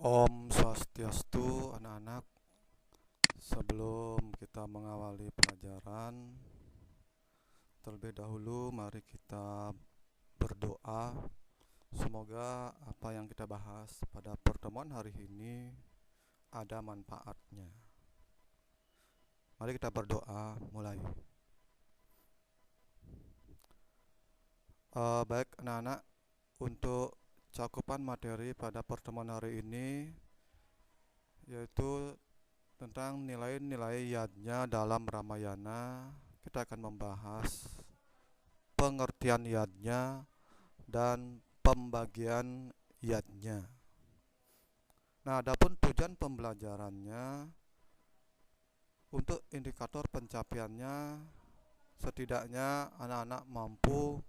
Om Swastiastu anak-anak. Sebelum kita mengawali pelajaran, terlebih dahulu mari kita berdoa. Semoga apa yang kita bahas pada pertemuan hari ini ada manfaatnya. Mari kita berdoa mulai. Baik anak-anak, untuk cakupan materi pada pertemuan hari ini yaitu tentang nilai-nilai yadnya dalam Ramayana. Kita akan membahas pengertian yadnya dan pembagian yadnya. Nah, adapun tujuan pembelajarannya untuk indikator pencapaiannya, setidaknya anak-anak mampu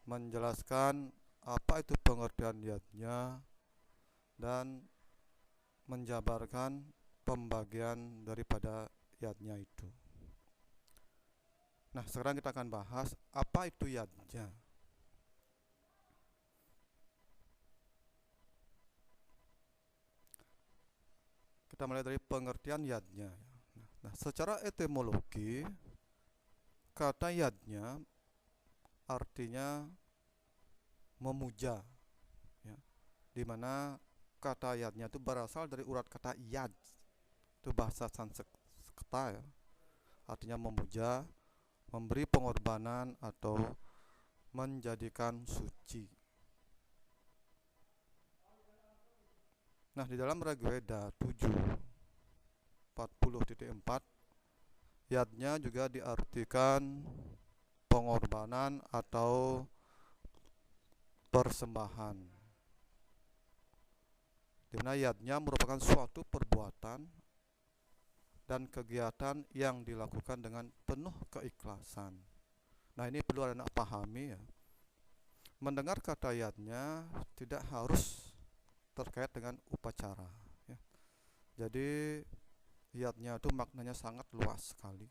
menjelaskan apa itu pengertian yadnya dan menjabarkan pembagian daripada yadnya itu. Nah, sekarang kita akan bahas apa itu yadnya. Kita mulai dari pengertian yadnya. Nah, secara etimologi, kata yadnya artinya memuja, ya, dimana kata yadnya itu berasal dari urat kata yad, itu bahasa Sanskerta, ya, artinya memuja, memberi pengorbanan atau menjadikan suci. Nah, di dalam Rigveda 7:40.4, yadnya juga diartikan pengorbanan atau persembahan, di mana yadnya merupakan suatu perbuatan dan kegiatan yang dilakukan dengan penuh keikhlasan. Nah, ini perlu anak pahami, ya. Mendengar kata yadnya tidak harus terkait dengan upacara, ya. Jadi yadnya itu maknanya sangat luas sekali.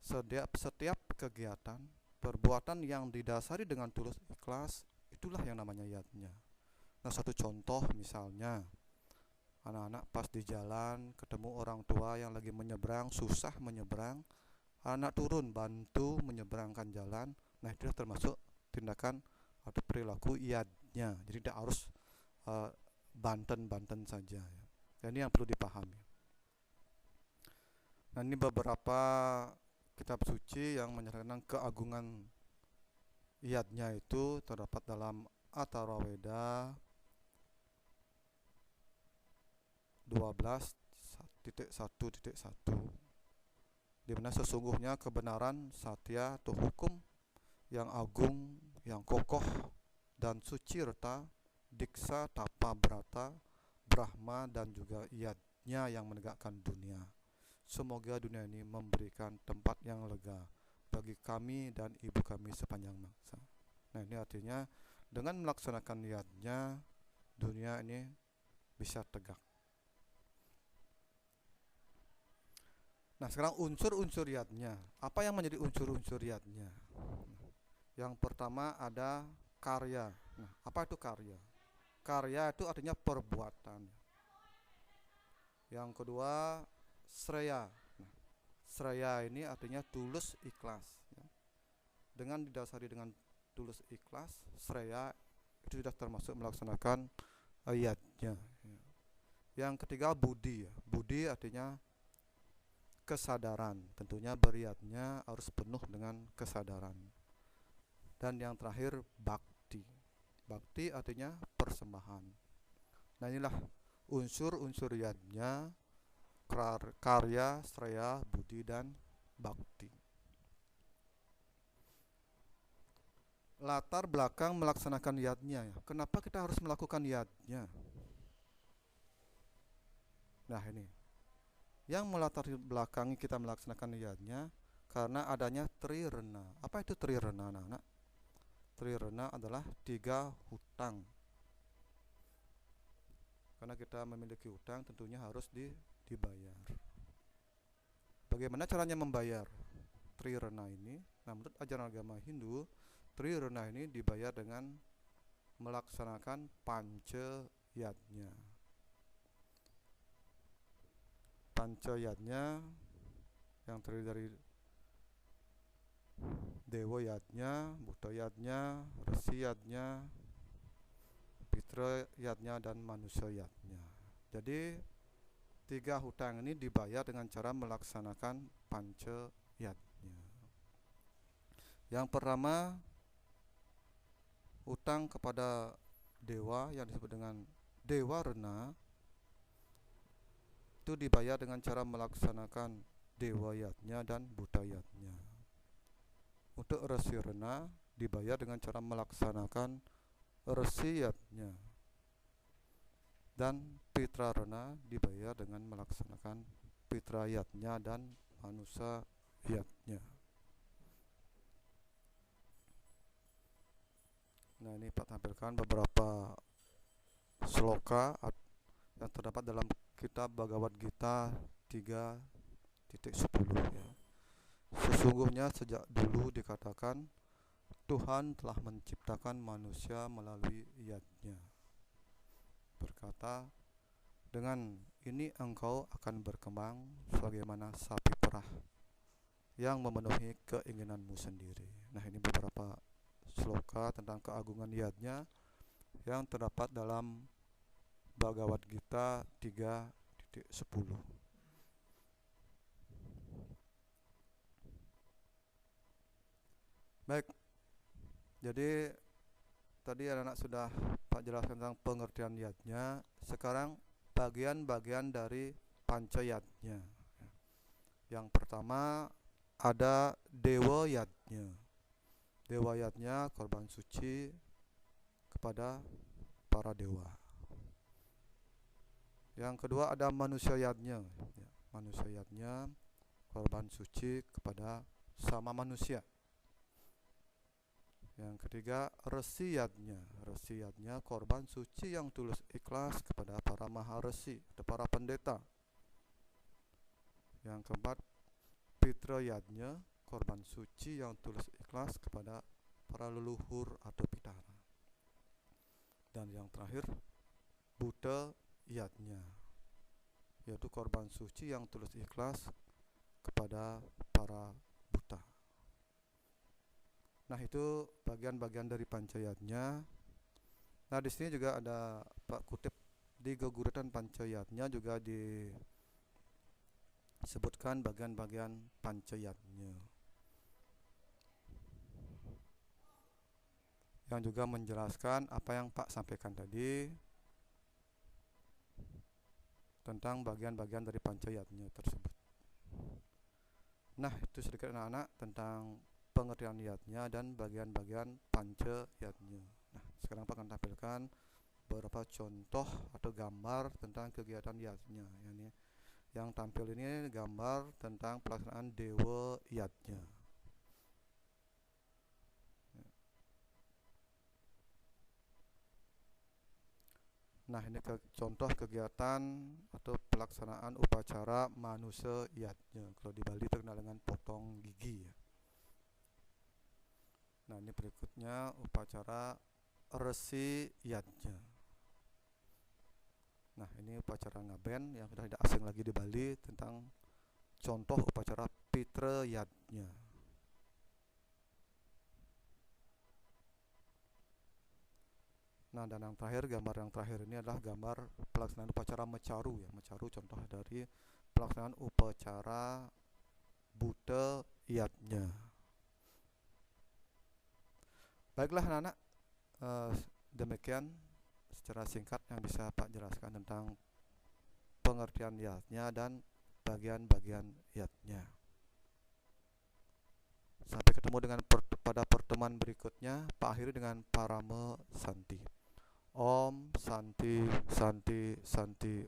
Setiap kegiatan, perbuatan yang didasari dengan tulus ikhlas, itulah yang namanya yadnya. Nah, satu contoh misalnya, anak-anak pas di jalan ketemu orang tua yang lagi menyeberang, susah menyeberang, anak turun bantu menyeberangkan jalan. Nah, itu termasuk tindakan atau perilaku yadnya. Jadi tidak harus banten saja, ya. Dan ini yang perlu dipahami. Nah, ini beberapa kitab suci yang menyatakan keagungan yadnya itu terdapat dalam Atharvaveda 12:1.1, di mana sesungguhnya kebenaran satya atau hukum yang agung, yang kokoh dan suci reta, diksa, tapa, brata, brahma, dan juga yadnya yang menegakkan dunia. Semoga dunia ini memberikan tempat yang lega bagi kami dan ibu kami sepanjang masa. Nah, ini artinya dengan melaksanakan yadnya, dunia ini bisa tegak. Nah, sekarang unsur-unsur yadnya. Apa yang menjadi unsur-unsur yadnya? Yang pertama ada karya. Nah, apa itu karya? Karya itu artinya perbuatan. Yang kedua, sreya. Nah, sreya ini artinya tulus ikhlas, ya. Dengan didasari dengan tulus ikhlas, sreya itu sudah termasuk melaksanakan yadnya, ya. Yang ketiga, budi, ya. Budi artinya kesadaran. Tentunya beryadnya harus penuh dengan kesadaran. Dan yang terakhir, bakti. Bakti artinya persembahan. Nah, inilah unsur-unsur yadnya: karya, sreya, budi, dan bakti. Latar belakang melaksanakan yadnya, ya. Kenapa kita harus melakukan yadnya? Nah, ini yang melatar belakangi kita melaksanakan yadnya karena adanya trirena. Apa itu trirena, anak-anak? Trirena adalah 3 hutang. Karena kita memiliki hutang, tentunya harus dibayar. Bagaimana caranya membayar trirena ini? Nah, menurut ajaran agama Hindu, trirena ini dibayar dengan melaksanakan panca yadnya. Pancayatnya yang terdiri dari Dewa yatnya, Buddha yatnya, Resi yatnya, Pitra yatnya, dan manusia yatnya. Jadi 3 hutang ini dibayar dengan cara melaksanakan panca yatnya. Yang pertama, hutang kepada dewa yang disebut dengan Dewa Rena itu dibayar dengan cara melaksanakan Dewa yatnya dan Buddha yatnya. Untuk Resi Rena dibayar dengan cara melaksanakan Resi yatnya, dan Pitra Rena dibayar dengan melaksanakan Pitra yatnya dan manusia yatnya. Nah, ini Pak tampilkan beberapa sloka yang terdapat dalam kitab Bhagavad Gita 3.10 ya. Sesungguhnya sejak dulu dikatakan Tuhan telah menciptakan manusia melalui yatnya. Berkata, dengan ini engkau akan berkembang sebagaimana sapi perah yang memenuhi keinginanmu sendiri. Nah, ini beberapa sloka tentang keagungan yatnya yang terdapat dalam Bhagavad Gita 3.10. Baik, jadi tadi anak-anak sudah Pak jelaskan tentang pengertian yatnya. Sekarang bagian-bagian dari panca yatnya. Yang pertama ada Dewa yatnya. Dewa yatnya korban suci kepada para dewa. Yang kedua ada manusia yatnya. Manusia yatnya korban suci kepada sama manusia. Yang ketiga Resi yatnya. Resi yatnya korban suci yang tulus ikhlas kepada para maharesi atau para pendeta. Yang keempat Pitra yatnya, korban suci yang tulus ikhlas kepada para leluhur atau pitara. Dan yang terakhir Buddha yatnya, yaitu korban suci yang tulus ikhlas kepada para Buddha. Nah, itu bagian-bagian dari pancayatnya. Nah, di sini juga ada Pak kutip di Geguritan Pancayatnya juga disebutkan bagian-bagian pancayatnya, yang juga menjelaskan apa yang Pak sampaikan tadi tentang bagian-bagian dari pancayatnya tersebut. Nah, itu sedikit anak-anak tentang pengertian yatnya dan bagian-bagian pancayatnya. Nah, sekarang Pak akan tampilkan beberapa contoh atau gambar tentang kegiatan yatnya. Yang tampil ini gambar tentang pelaksanaan dewa yatnya. Nah, ini contoh kegiatan atau pelaksanaan upacara manusia yatnya. Kalau di Bali terkenal dengan potong gigi ya. Nah, ini berikutnya upacara Resi yatnya. Nah, ini upacara ngaben yang sudah tidak asing lagi di Bali tentang contoh upacara Pitra yatnya. Nah, dan yang terakhir, gambar yang terakhir ini adalah gambar pelaksanaan upacara Mecaru ya. Mecaru contoh dari pelaksanaan upacara Buddha yatnya. Baiklah anak-anak, demikian secara singkat yang bisa Pak jelaskan tentang pengertian yatnya dan bagian-bagian yatnya. Sampai ketemu dengan pada pertemuan berikutnya. Pak akhiri dengan Parama Santi. Om Santi Santi Santi